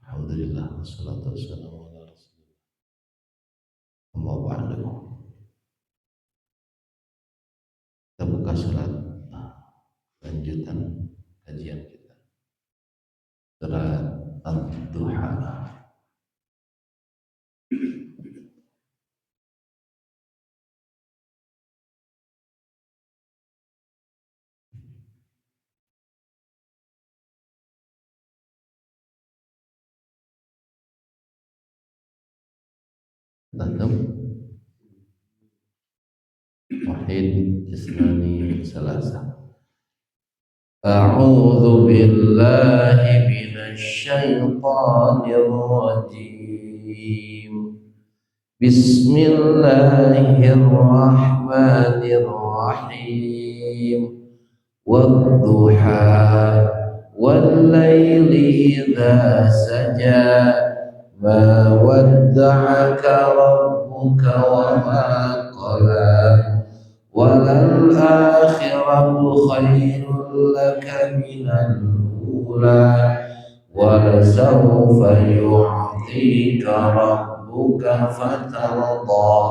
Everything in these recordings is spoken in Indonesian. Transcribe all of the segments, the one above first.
Alhamdulillah wassalatu wassalamu ala Rasulillah. Amma ba'du. Kita buka surat lanjutan kajian kita. Surat Ad-Duha. Tanam wahid isnani salasa. A'udzu billahi minasy syaithanir rajim. Bismillahirrahmanirrahim. Wadduha wal-laili idza saja ma wadda'aka rabbuka wa ma qala walal akhiratu khairul laka minal ula wala sawfa yu'tika rabbuka fatarda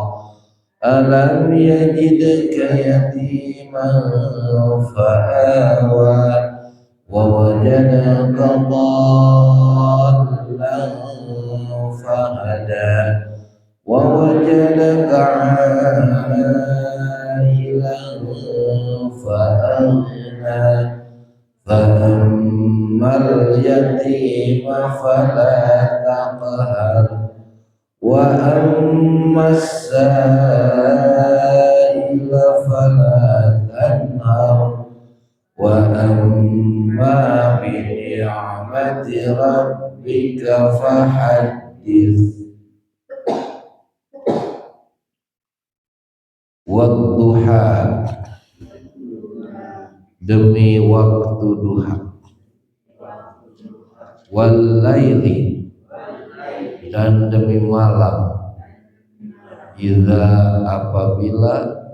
alam yajidka yatiman fa'awa wa wajadaka dhallan fahada wa wajadaka 'ailan fa'aghna fa'ammal yatima fala taqhar wa ammas sa'ila fala tanhar wa amma bi ni'mati rabbika fahaddits. Wadduha, demi waktu duha, wal laili, dan demi malam, idza apabila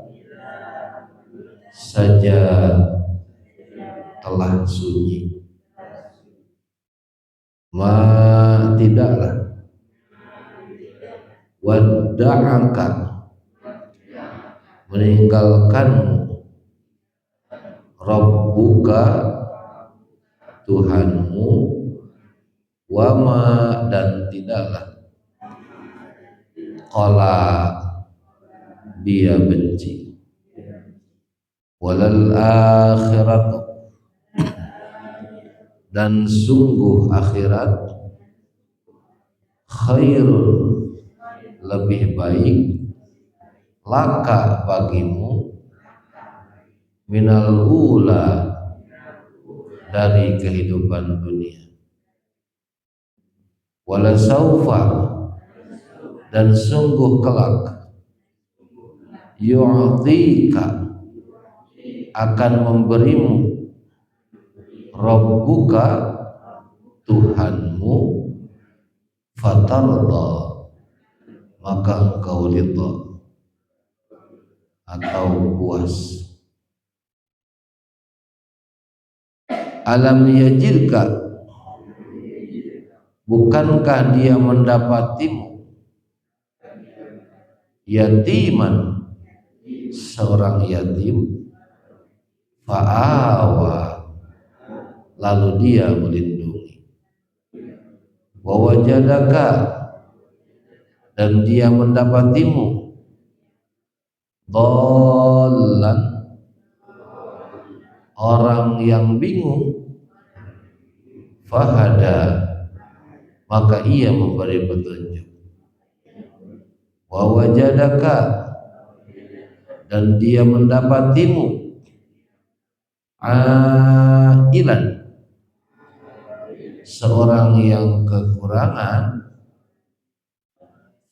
saja telah sunyi, ma tidaklah, wadda'aka meninggalkanmu, Rabbuka Tuhanmu, wama dan tidaklah, qala dia benci, walal akhiratu dan sungguh akhirat, khairun lebih baik, laka bagimu, minal ula dari kehidupan dunia, wala saufa dan sungguh kelak, yu'tika akan memberimu, Rabbuka Tuhanmu, fatarda maka engkau ridha atau puas. Alam yajidka, bukankah dia mendapatimu, yatiman seorang yatim, fa'awa lalu dia melindungi, wa wajadaka dan dia mendapatimu, dhallan orang yang bingung, fahada maka ia memberi petunjuk, wa wajadaka dan dia mendapatimu, ailan seorang yang kekurangan,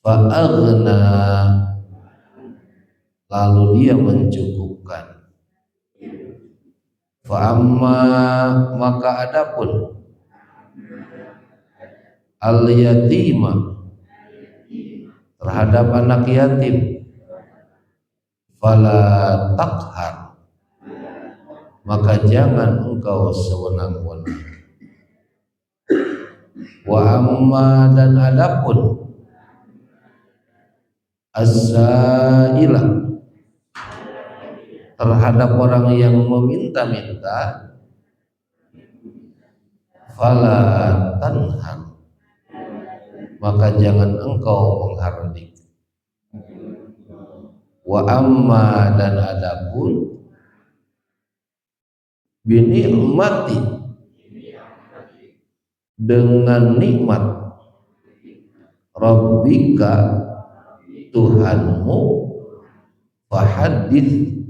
fa'aghna lalu dia mencukupkan, fa'amma maka adapun, al-yatima terhadap anak yatim, fala taqhar maka jangan engkau sewenang-wenang. Wa amma dan adapun as-sailah terhadap orang yang meminta-minta, fala tanhar, maka jangan engkau menghardik. Wa amma dan adapun binikmati dengan nikmat Rabbika Tuhanmu, fahadits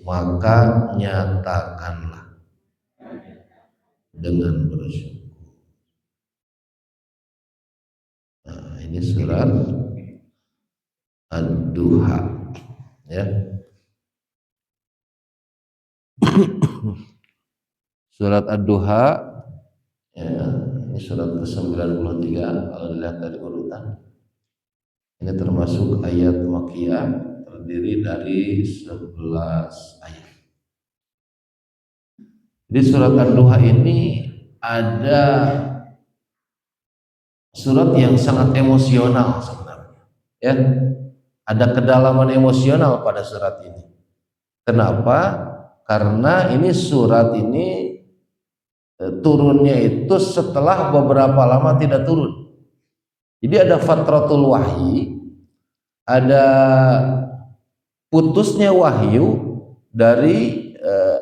maka nyatakanlah dengan bersyukur. Nah, ini surat Ad-Duha ya. Surat Ad-Duha ya, ini surat ke-93 kalau dilihat dari urutan. Ini termasuk ayat Makkiyah, terdiri dari 11 ayat. Di surat Ad-Duha ini ada surat yang sangat emosional sebenarnya. Ya, ada kedalaman emosional pada surat ini. Kenapa? Karena ini surat ini turunnya itu setelah beberapa lama tidak turun. Jadi ada fatratul wahyi, ada putusnya wahyu dari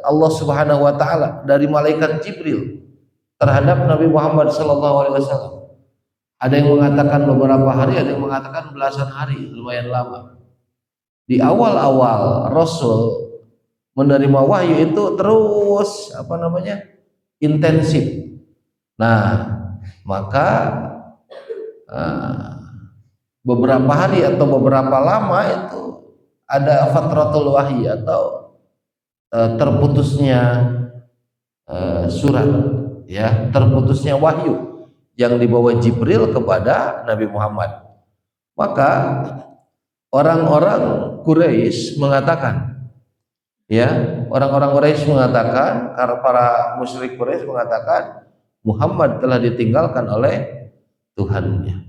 Allah Subhanahu wa taala, dari malaikat Jibril terhadap Nabi Muhammad sallallahu alaihi wasallam. Ada yang mengatakan beberapa hari, ada yang mengatakan belasan hari, lumayan lama. Di awal-awal Rasul menerima wahyu itu terus intensif. Nah, maka beberapa hari atau beberapa lama itu ada fatratul wahyi atau terputusnya surat, ya, terputusnya wahyu yang dibawa Jibril kepada Nabi Muhammad. Maka orang-orang Quraisy mengatakan, ya, orang-orang Quraisy mengatakan, karena para musyrik Quraisy mengatakan Muhammad telah ditinggalkan oleh Tuhannya.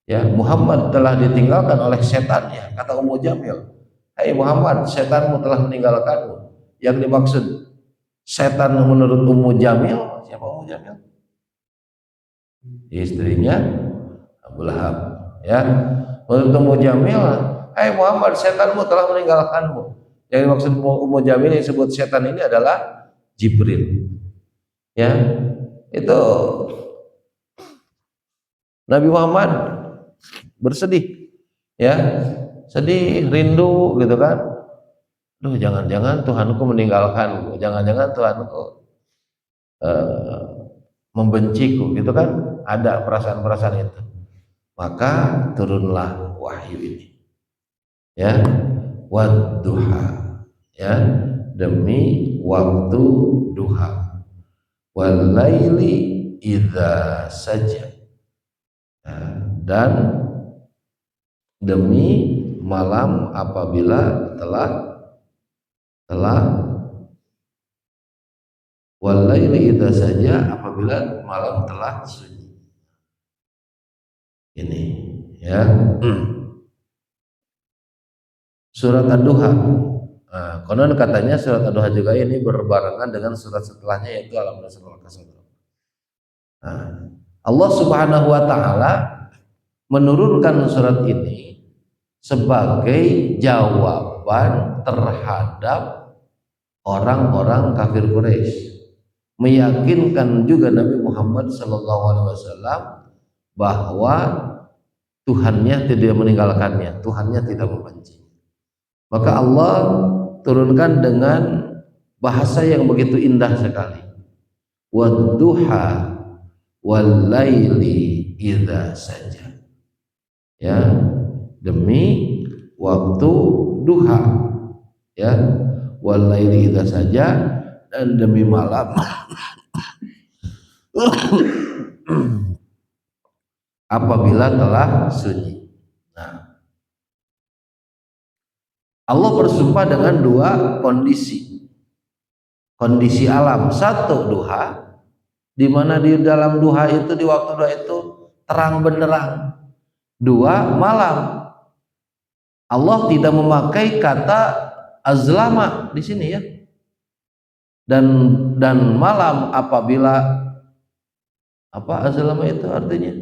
Ya, Muhammad telah ditinggalkan oleh setannya, kata Ummu Jamil. Hai Muhammad, setanmu telah meninggalkanmu. Yang dimaksud setan menurut Ummu Jamil, siapa Ummu Jamil? Istrinya Abu Lahab. Ya, menurut Ummu Jamil, hai Muhammad, setanmu telah meninggalkanmu. Yang dimaksud Ummu Jamil yang disebut setan ini adalah Jibril. Ya, itu Nabi Muhammad bersedih, ya, sedih, rindu gitu kan. Duh, jangan-jangan Tuhanku meninggalkanku, jangan-jangan Tuhanku membenciku, gitu kan. Ada perasaan-perasaan itu. Maka turunlah wahyu ini, ya, wadduha, ya, demi waktu duha, walaili idza saja, dan demi malam apabila telah walaili idza saja, apabila malam telah sunyi. Ini, ya. Surat Ad-Duha. Nah, konon katanya surat Ad-Duha juga ini berbarengan dengan surat setelahnya, yaitu Alam Nasrul Kasr. Nah, Allah Subhanahu wa taala menurunkan surat ini sebagai jawaban terhadap orang-orang kafir Quraisy, meyakinkan juga Nabi Muhammad SAW bahwa Tuhannya tidak meninggalkannya, Tuhannya tidak membenci. Maka Allah turunkan dengan bahasa yang begitu indah sekali. Wadduha walaili idza saja. Ya, demi waktu duha, ya, walaili idza saja, dan demi malam apabila telah sunyi. Nah, Allah bersumpah dengan dua kondisi. kondisi alam. Satu, duha, di mana di dalam duha itu, di waktu duha itu terang benderang. Dua, malam. Allah tidak memakai kata azlama di sini ya. Dan malam apabila apa azlama itu artinya?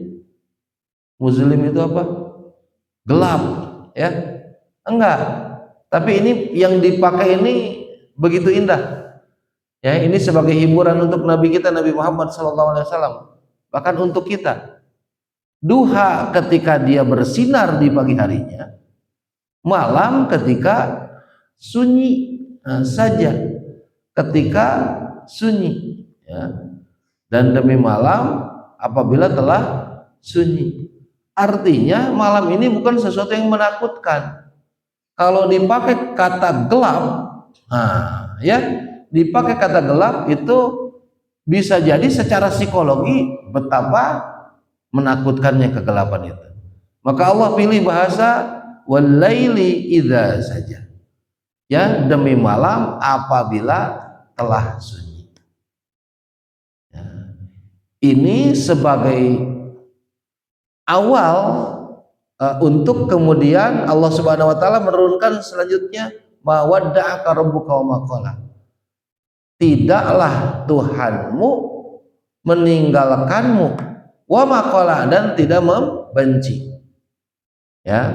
Muslim itu apa? Gelap ya. Enggak, tapi ini yang dipakai ini begitu indah ya. Ini sebagai hiburan untuk Nabi kita, Nabi Muhammad SAW, bahkan untuk kita. Duha ketika dia bersinar di pagi harinya, malam ketika sunyi saja, ketika sunyi ya. Dan demi malam apabila telah sunyi. Artinya malam ini bukan sesuatu yang menakutkan. Kalau dipakai kata gelap, ya, dipakai kata gelap itu bisa jadi secara psikologi betapa menakutkannya kegelapan itu. Maka Allah pilih bahasa walaili idza saja. Ya, demi malam apabila telah sunyi. Ya. Ini sebagai awal untuk kemudian Allah Subhanahu wa taala menurunkan selanjutnya ma wadda'aka rabbuka wa ma qala. Tidaklah Tuhanmu meninggalkanmu wa ma qala, dan tidak membenci. Ya.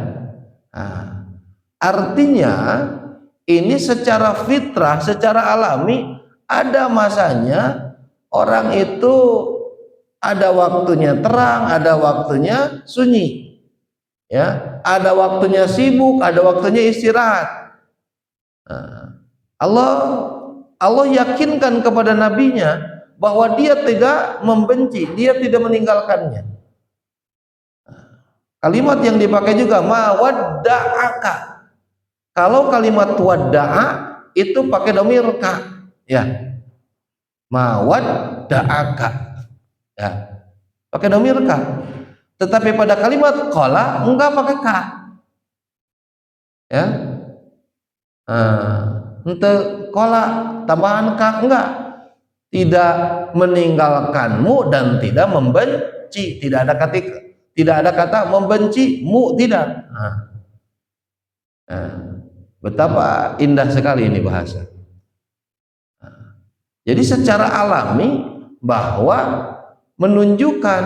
Nah, artinya ini secara fitrah, secara alami ada masanya orang itu ada waktunya terang, ada waktunya sunyi. Ya, ada waktunya sibuk, ada waktunya istirahat. Nah, Allah yakinkan kepada nabinya bahwa dia tidak membenci, dia tidak meninggalkannya. Kalimat yang dipakai juga ma wadda'aka. Kalau kalimat wadda'a itu pakai dhamir ka, ya. Ma wadda'aka. Ya. Pakai dhamir ka. Tetapi pada kalimat qala enggak pakai ka. Ya. Untuk qala tambahan ka enggak. Tidak meninggalkanmu dan tidak membenci, tidak ada kata membenci mu, tidak. Betapa indah sekali ini bahasa. Jadi secara alami bahwa menunjukkan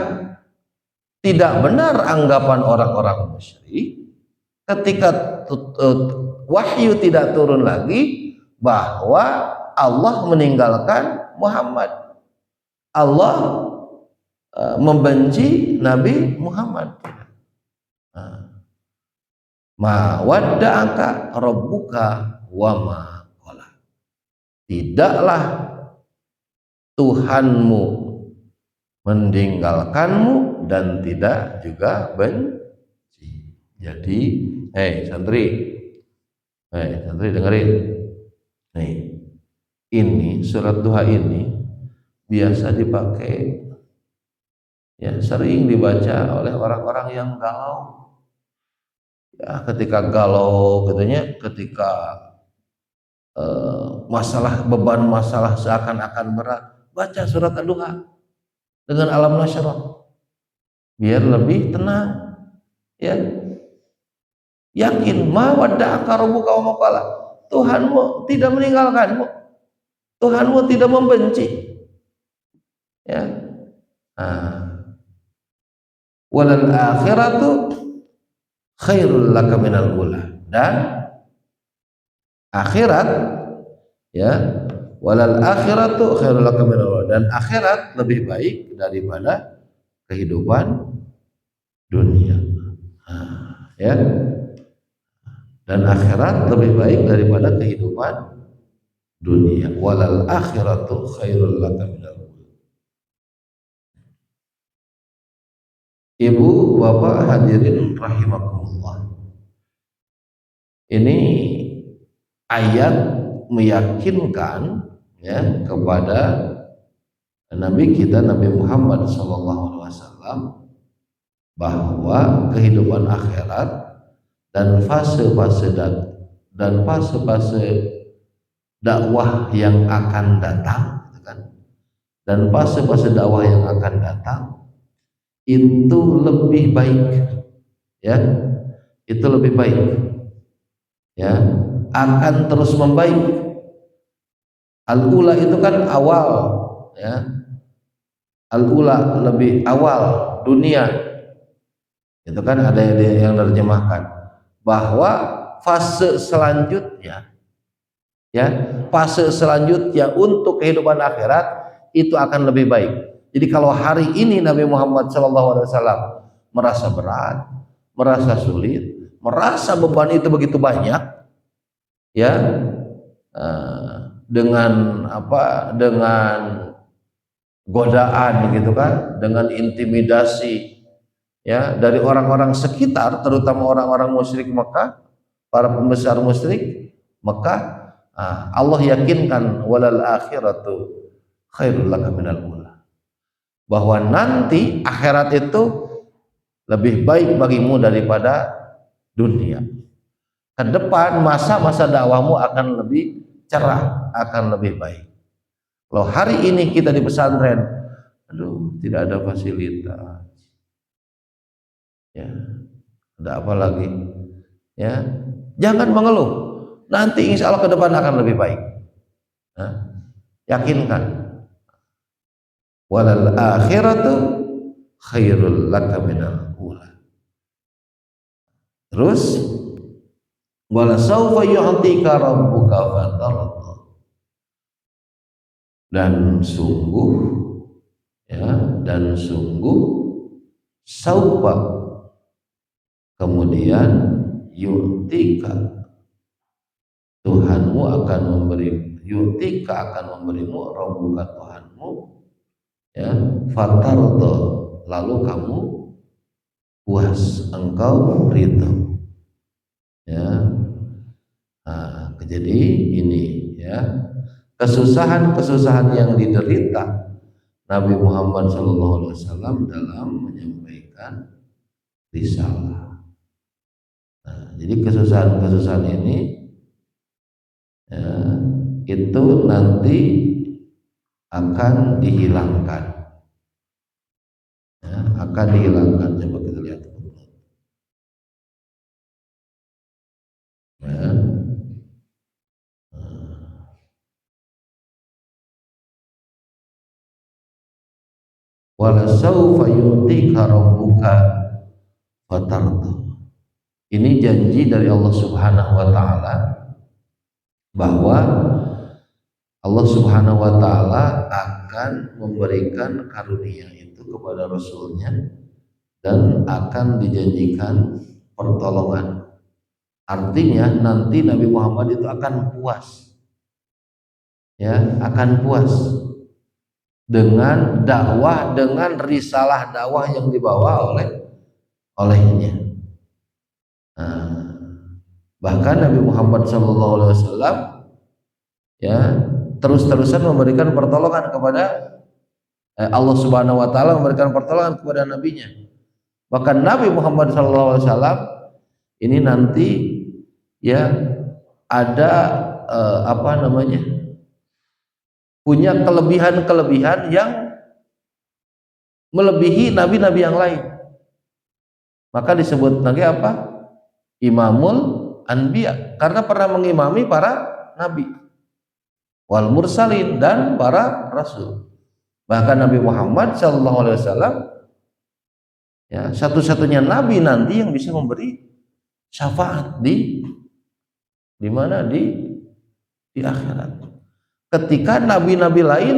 tidak benar anggapan orang-orang musyrik ketika wahyu tidak turun lagi bahwa Allah meninggalkan Muhammad, Allah membenci Nabi Muhammad. Ma wadda'aka rabbuka wa ma qala. Tidaklah Tuhanmu meninggalkanmu dan tidak juga benci. Jadi, santri dengerin. Nih, ini surat duha ini biasa dipakai, ya, sering dibaca oleh orang-orang yang galau. Ya, ketika galau katanya, ketika beban masalah seakan-akan berat, baca surat duha dengan alam nasyrah biar lebih tenang. Ya, yakin ma wadda'aka rabbuka wa ma qala. Tuhanmu tidak meninggalkanmu, Tuhanmu tidak membenci. Ya. Walal akhiratu khairul laka minal ula. Dan akhirat, ya, walal akhiratu khairul laka minal ula, dan akhirat lebih baik daripada kehidupan dunia. Ya. Dan akhirat lebih baik daripada kehidupan dunia. Walal akhiratu khairul laka minal ula. Ibu, bapak, hadirin rahimakumullah. Ini ayat meyakinkan, ya, kepada Nabi kita Nabi Muhammad SAW bahwa kehidupan akhirat dan fase-fase dakwah yang akan datang, gitu kan? Dan fase-fase dakwah yang akan datang itu lebih baik, ya, itu lebih baik, ya, akan terus membaik. Al-ula itu kan awal, ya, al-ula lebih awal dunia, itu kan ada yang terjemahkan bahwa fase selanjutnya, ya, fase selanjutnya untuk kehidupan akhirat itu akan lebih baik. Jadi kalau hari ini Nabi Muhammad SAW merasa berat, merasa sulit, merasa beban itu begitu banyak, ya, dengan apa, dengan godaan gitu kan, dengan intimidasi, ya, dari orang-orang sekitar, terutama orang-orang musyrik Mekah, para pembesar musyrik Mekah. Allah yakinkan walal akhiratu khairul laka minal ula, bahwa nanti akhirat itu lebih baik bagimu daripada dunia. Ke depan masa-masa dakwahmu akan lebih cerah, akan lebih baik. Kalau hari ini kita di pesantren, aduh, tidak ada fasilitas, ya, ada apa lagi, ya, jangan mengeluh, nanti insya Allah ke depan akan lebih baik. Yakinkan, walal akhiratu khairul laka minal ula. Terus wala saufa yu'tika rabbuka fatarda, dan sungguh, ya, dan sungguh saufa, kemudian yu'tika, Tuhanmu akan memberi, yu'tika akan memberimu, rabbuka Tuhanmu, ya, fatarda, lalu kamu puas, engkau ridho, ya. Jadi ini, ya, kesusahan-kesusahan yang diderita Nabi Muhammad SAW dalam menyampaikan risalah. Jadi kesusahan-kesusahan ini, ya, itu nanti akan dihilangkan, ya, akan dihilangkan. Coba kita lihat, ya. Wala saufa yu'tika rabbuka fatarda. Ini janji dari Allah Subhanahu wa taala bahwa Allah Subhanahu wa taala akan memberikan karunia itu kepada Rasulnya dan akan dijanjikan pertolongan. Artinya nanti Nabi Muhammad itu akan puas, ya, akan puas dengan dakwah, dengan risalah dakwah yang dibawa olehnya. Bahkan Nabi Muhammad SAW, ya, terus-terusan memberikan pertolongan kepada Allah Subhanahu wa taala, memberikan pertolongan kepada nabinya. Bahkan Nabi Muhammad SAW ini nanti, ya, ada apa namanya, punya kelebihan-kelebihan yang melebihi nabi-nabi yang lain. Maka disebut lagi apa? Imamul Anbiya, karena pernah mengimami para nabi, wal mursalin, dan para rasul. Bahkan Nabi Muhammad SAW, ya, satu-satunya nabi nanti yang bisa memberi syafaat di mana, di akhirat. Ketika nabi-nabi lain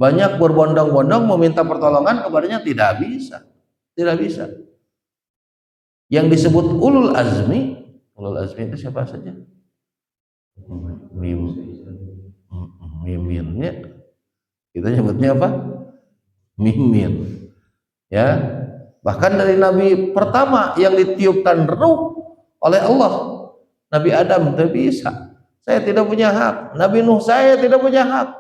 banyak berbondong-bondong meminta pertolongan kepadanya, tidak bisa, tidak bisa. Yang disebut ulul azmi itu siapa saja? Miminnya kita nyebutnya apa? Mimin, ya. Bahkan dari nabi pertama yang ditiupkan ruh oleh Allah, Nabi Adam, tidak bisa, saya tidak punya hak. Nabi Nuh, saya tidak punya hak.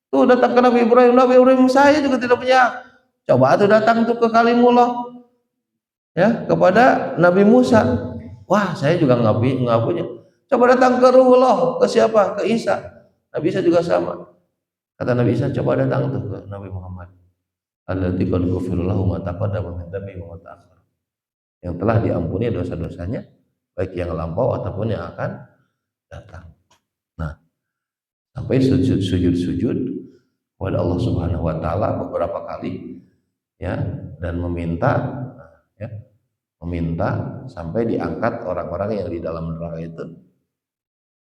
Tuh datang ke Nabi Ibrahim, saya juga tidak punya hak. Coba tuh datang tuh ke Kalimullah, ya, kepada Nabi Musa, wah, saya juga nggak punya. Coba datang ke Ruhullah, ke siapa? Ke Isa, Nabi Isa juga sama. Kata Nabi Isa, coba datang tuh ke Nabi Muhammad. Alladzi qad ghufira lahu ma taqaddama min dhanbihi wa ma ta'akhkhara. Yang telah diampuni dosa-dosanya, baik yang lampau ataupun yang akan datang. Nah, sampai sujud kepada Allah Subhanahu wa taala beberapa kali ya, dan meminta sampai diangkat orang-orang yang di dalam neraka itu.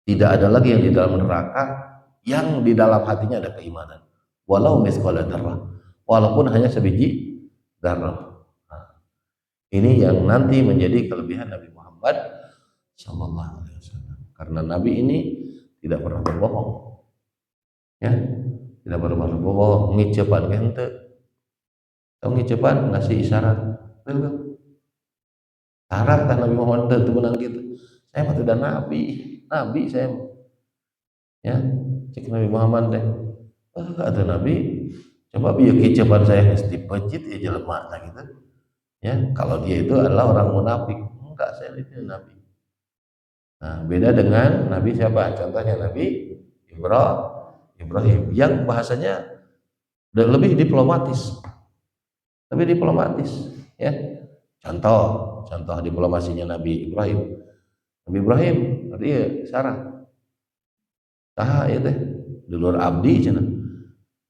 Tidak ada lagi yang di dalam neraka yang di dalam hatinya ada keimanan. Walau misqala dzarrah, walaupun hanya sebiji dzarrah. Nah, ini yang nanti menjadi kelebihan Nabi Muhammad sallallahu alaihi wasallam. Karena Nabi ini tidak pernah berbohong. Ya, tidak pernah berbohong, ngicepan henteu. Tahu ngicepan ngasih isyarat. Syarat kan Nabi Muhammad teu menang gitu. Saya mah sudah nabi saya. Ya, cek Nabi Muhammad teh. Kata Nabi, coba biar kicepan saya geus dipejit ya jelema tah gitu. Ya, kalau dia itu adalah orang munafik. Enggak, saya itu nabi. Nah, beda dengan Nabi siapa? Contohnya Nabi Ibrahim yang bahasanya lebih diplomatis. Lebih diplomatis, ya. Contoh diplomasinya Nabi Ibrahim. Nabi Ibrahim, dia Sarah. Saha ya teh? Dulur abdi cenah.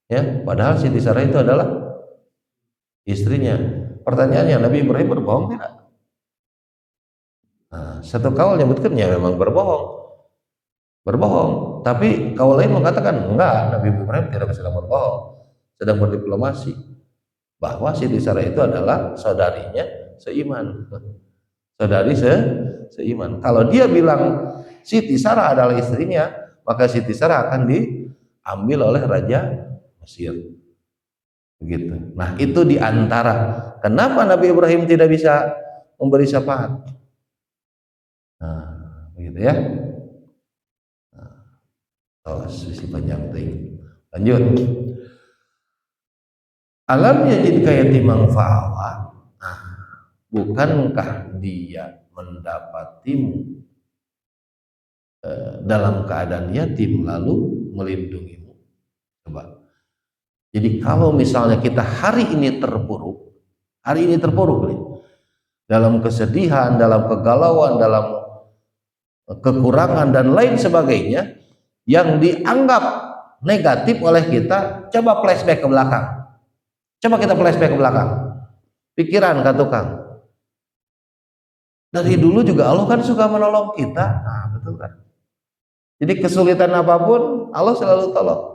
Ya, padahal Siti Sarah itu adalah istrinya. Pertanyaannya, Nabi Ibrahim berbohong tidak? Nah, satu kaul nyebutkan ya memang berbohong, tapi kaul lain mengatakan enggak, Nabi Ibrahim tidak sedang berbohong, sedang berdiplomasi bahwa Siti Sarah itu adalah saudarinya seiman, seiman. Kalau dia bilang Siti Sarah adalah istrinya, maka Siti Sarah akan diambil oleh Raja Mesir. Begitu. Nah, itu diantara kenapa Nabi Ibrahim tidak bisa memberi syafaat. Nah, begitu ya. Oh, sisi panjang ting. Lanjut. Alam yajid kayatimang fa'awa. Nah, bukankah dia mendapatimu dalam keadaan yatim lalu melindungimu? Coba. Jadi kalau misalnya kita hari ini terpuruk nih, dalam kesedihan, dalam kegalauan, dalam kekurangan dan lain sebagainya yang dianggap negatif oleh kita, coba flashback ke belakang. Coba kita flashback ke belakang. Pikiran kata tukang. Dari dulu juga Allah kan suka menolong kita. Nah, betul kan? Jadi kesulitan apapun Allah selalu tolong.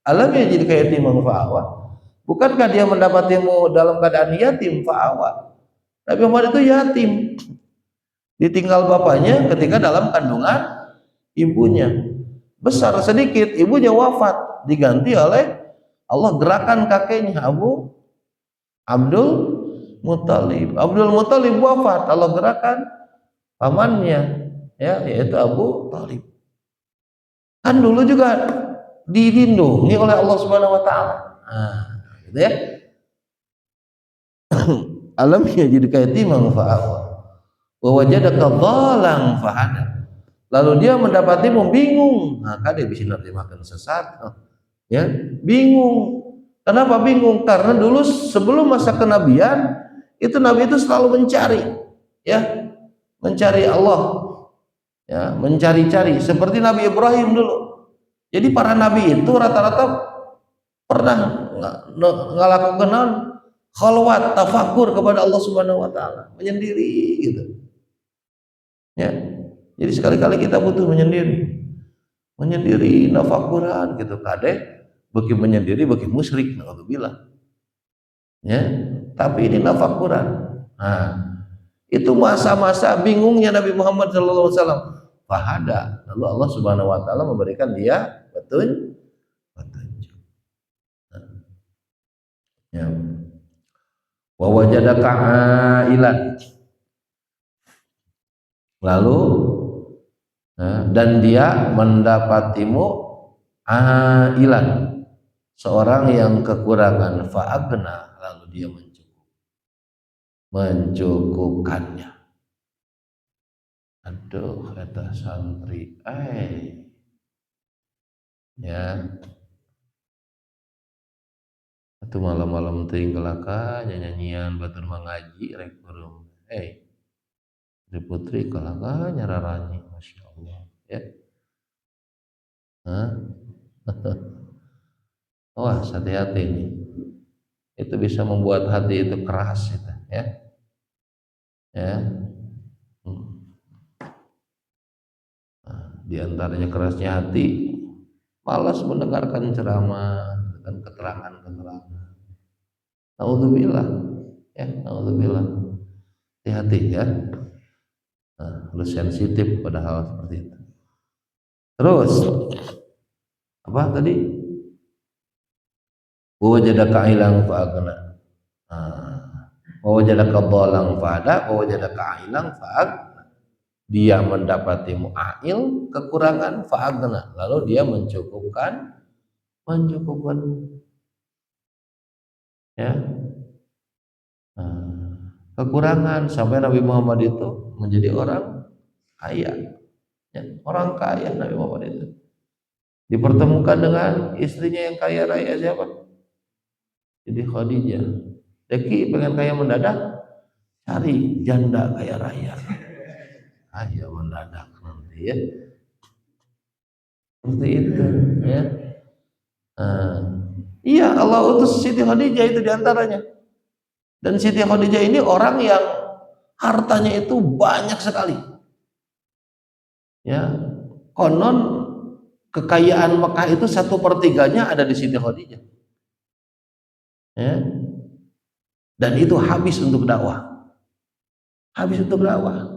Alam ya jadi kayak yatim fa'awa. Bukankah dia mendapatimu dalam keadaan yatim fa'awa? Nabi Muhammad itu yatim. Ditinggal bapaknya ketika dalam kandungan ibunya. Besar sedikit, ibunya wafat, diganti oleh Allah gerakan kakeknya Abdul Muthalib. Abdul Muthalib wafat, Allah gerakan pamannya, ya, yaitu Abu Thalib. Kan dulu juga dilindungi oleh Allah Subhanahu wa taala. Nah, gitu ya. Alam ya jadi kayatiman fa'awa. Wa wajadaka dhalan fahada. Lalu dia mendapatimu bingung. Nah, kan dia bisa nerjemahkan sesat. Ya, bingung. Kenapa bingung? Karena dulu sebelum masa kenabian itu Nabi itu selalu mencari, ya, mencari Allah, ya, mencari-cari seperti Nabi Ibrahim dulu. Jadi para nabi itu rata-rata pernah ngelakukan khalwat, tafakur kepada Allah Subhanahu wa taala, menyendiri gitu. Ya. Jadi sekali-kali kita butuh menyendiri. Menyendiri nafakuran gitu, kadeh bagi menyendiri bagi musyrik naudzubillah. Ya, tapi ini nafakuran. Nah, itu masa-masa bingungnya Nabi Muhammad SAW. Fahada. Lalu Allah Subhanahu wa taala memberikan dia petunjuk. Ya. Wa wajadaka ailan. Lalu dan dia mendapatimu ailan, seorang yang kekurangan, fa'agna, lalu dia mencukupkannya. Aduh, kata santri, ya. Atuh malam-malam teuing kelaka nyanyian batur mengaji rek beureum. Putri Putri kelaka nyararanyi, Masya Allah ya. Hah? Wah, hati-hati nih. Itu bisa membuat hati itu keras itu, ya. Ya. Hmm. Nah, di antaranya kerasnya hati, malas mendengarkan ceramah dan keterangan-keterangan. Naudzubillah, ya, naudzubillah. Hati-hati ya. Nah, harus sensitif pada hal seperti itu. Terus apa tadi? Wajadaka ilang fa'agna. Wajadaka dhalang fa'ada, wajadaka ilang fa'agna. Dia mendapati mu'ail kekurangan fa'agna, lalu dia mencukupkan ya. Kekurangan sampai Nabi Muhammad itu menjadi orang kaya, ya, orang kaya Nabi Muhammad itu dipertemukan dengan istrinya yang kaya raya siapa? Jadi Khadijah. Deki pengen kaya mendadak, cari janda kaya raya. Kaya mendadak nanti ya. Seperti itu ya. Iya, Allah utus Siti Khadijah itu diantaranya. Dan Siti Khadijah ini orang yang hartanya itu banyak sekali. Ya, konon kekayaan Mekah itu 1/3 ada di Siti Khadijah. Ya, dan itu habis untuk dakwah. Habis untuk dakwah.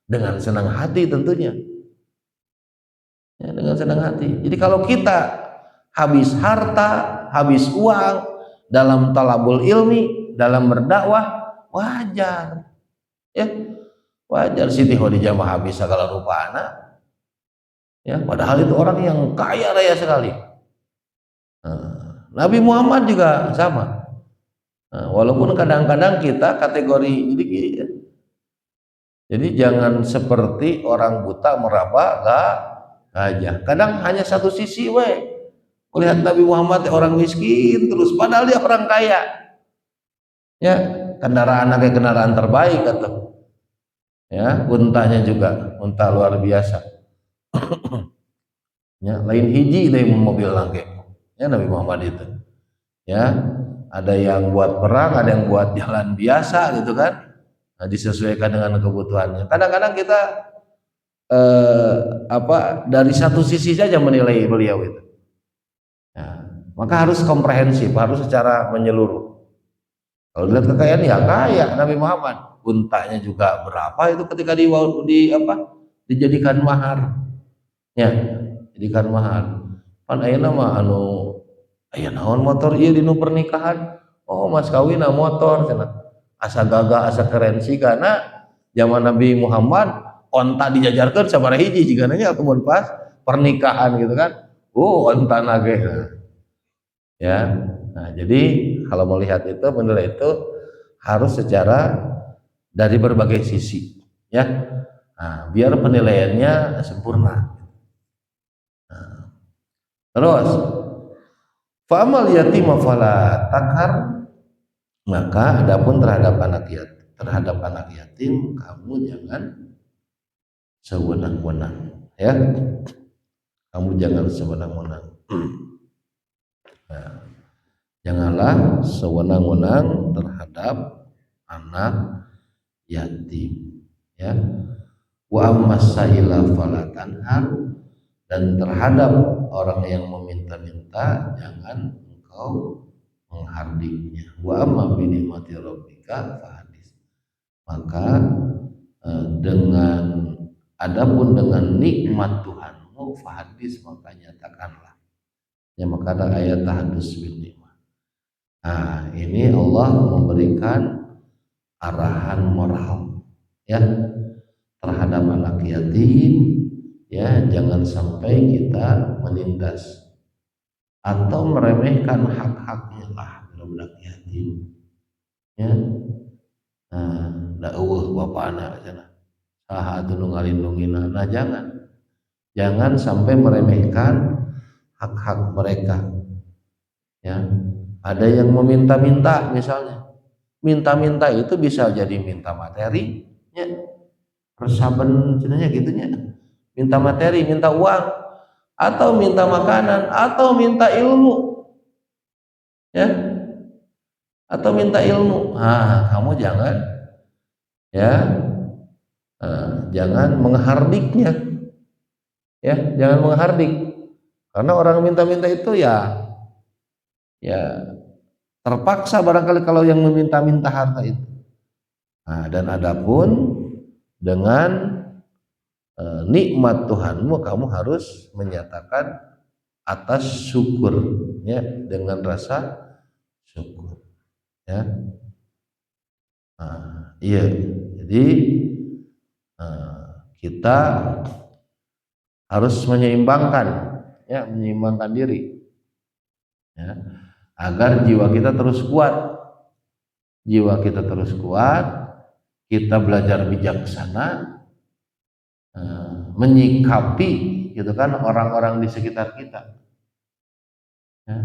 Dengan senang hati tentunya. Ya, dengan senang hati. Jadi kalau kita habis harta, habis uang dalam talabul ilmi, dalam berdakwah, wajar. Ya, wajar. Siti Khadijah mah habis segala rupa anak. Ya, padahal itu orang yang kaya raya sekali. Nabi Muhammad juga sama. Walaupun kadang-kadang kita kategori jadi jangan seperti orang buta meraba gajah. Kadang hanya satu sisi we. Melihat Nabi Muhammad orang miskin terus padahal dia orang kaya. Ya, kendaraan terbaik atau ya, untanya juga unta luar biasa. Ya, lain hiji dari mobil lagi. Ya, Nabi Muhammad itu. Ya, ada yang buat perang, ada yang buat jalan biasa gitu kan. Nah, disesuaikan dengan kebutuhannya. Kadang-kadang kita dari satu sisi saja menilai beliau itu. Ya, maka harus komprehensif, harus secara menyeluruh. Kalau lihat kekayaan ya kaya Nabi Muhammad, untanya juga berapa itu ketika dijadikan mahar. Ya, jadikan mahar. Pan ayeuna mah aya naon motor ieu dinu pernikahan. Oh, mas kawin motor cenah. Asa gagah, asa keren sih karena zaman Nabi Muhammad onta dijajarkan sabaraha hiji jigana nya mun pas pernikahan gitu kan. Onta nage. Ya. Nah, jadi kalau melihat itu menilai itu harus secara dari berbagai sisi, ya. Nah, biar penilaiannya sempurna. Nah, terus fa'amal yatim fala takhar, maka adapun terhadap anak yatim kamu jangan sewenang-wenang, ya. Kamu jangan sewenang-wenang. Nah, janganlah sewenang-wenang terhadap anak yatim, ya. Wa ammasaila fala tanhar, dan terhadap orang yang meminta-minta jangan engkau menghardiknya. Wa amma bi nikmati rabbika fahadis, maka adapun dengan nikmat Tuhanmu fahadis, maka nyatakanlah. Ya, maka ada ayat tahadus bin nikmat. Nah, ini Allah memberikan arahan moral, ya, terhadap anak yatim. Ya, jangan sampai kita menindas atau meremehkan hak-haknya lah budak yatim. Ya, nah, bapak anak cenah saha atuh nu ngalindungina. Nah, jangan sampai meremehkan hak-hak mereka. Ya, ada yang meminta-minta, misalnya minta-minta itu bisa jadi minta materi, ya, resaben cenanya gitunya, minta materi, minta uang, atau minta makanan, atau minta ilmu, ya, atau minta ilmu. Nah, kamu jangan, ya, jangan menghardiknya, ya, jangan menghardik, karena orang minta-minta itu ya terpaksa barangkali kalau yang meminta-minta harta itu. Nah, dan adapun dengan nikmat Tuhanmu, kamu harus menyatakan atas syukur, ya, dengan rasa syukur, ya. Nah, iya, jadi kita harus menyeimbangkan, ya, menyeimbangkan diri, ya, agar jiwa kita terus kuat, jiwa kita terus kuat, kita belajar bijaksana, menyikapi, gitu kan, orang-orang di sekitar kita, ya,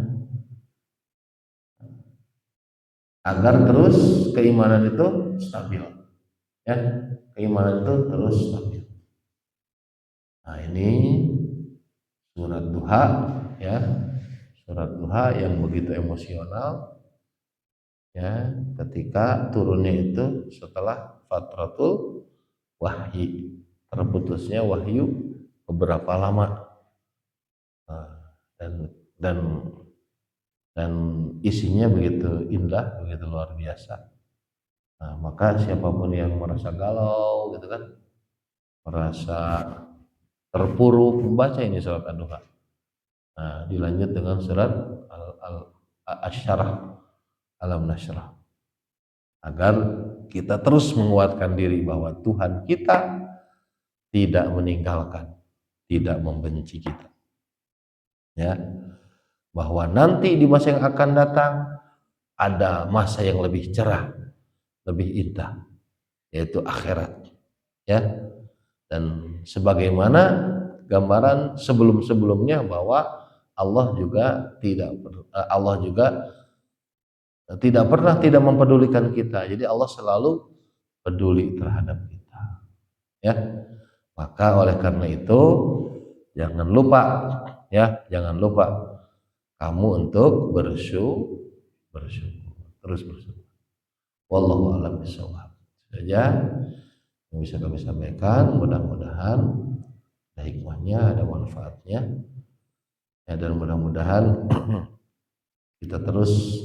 agar terus keimanan itu stabil, ya, keimanan itu terus stabil. Nah, ini surat duha, ya, surat duha yang begitu emosional, ya, ketika turunnya itu setelah fatratul wahyi, terputusnya wahyu beberapa lama. Nah, dan dan isinya begitu indah, begitu luar biasa. Nah, maka siapapun yang merasa galau, gitu kan, merasa terpuruk, membaca ini surat Ad-Duha. Nah, dilanjut dengan surat Asy-Syarah, Alam Nasyrah, agar kita terus menguatkan diri bahwa Tuhan kita tidak meninggalkan, tidak membenci kita, ya, bahwa nanti di masa yang akan datang ada masa yang lebih cerah, lebih indah, yaitu akhirat, ya. Dan sebagaimana gambaran sebelum-sebelumnya bahwa Allah juga tidak pernah tidak mempedulikan kita. Jadi Allah selalu peduli terhadap kita, ya. Maka oleh karena itu jangan lupa, ya, jangan lupa kamu untuk bersyukur, terus bersyukur. Wallahu a'lam bishawab. Saja yang bisa kami sampaikan, mudah-mudahan ada hikmahnya, ada manfaatnya, ya, dan mudah-mudahan kita terus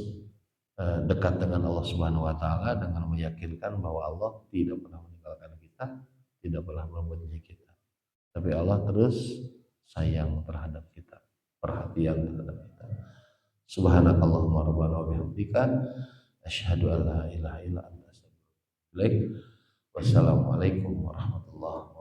dekat dengan Allah Subhanahu wa taala dengan meyakinkan bahwa Allah tidak pernah meninggalkan kita, tidak pernah membenci kita. Tapi Allah terus sayang terhadap kita, perhatian terhadap kita. Subhanakallahumma rabbana wa bihamdika asyhadu an la ilaha illa anta astaghfiruka wa atubu ilaik. Wassalamualaikum warahmatullahi wabarakatuh.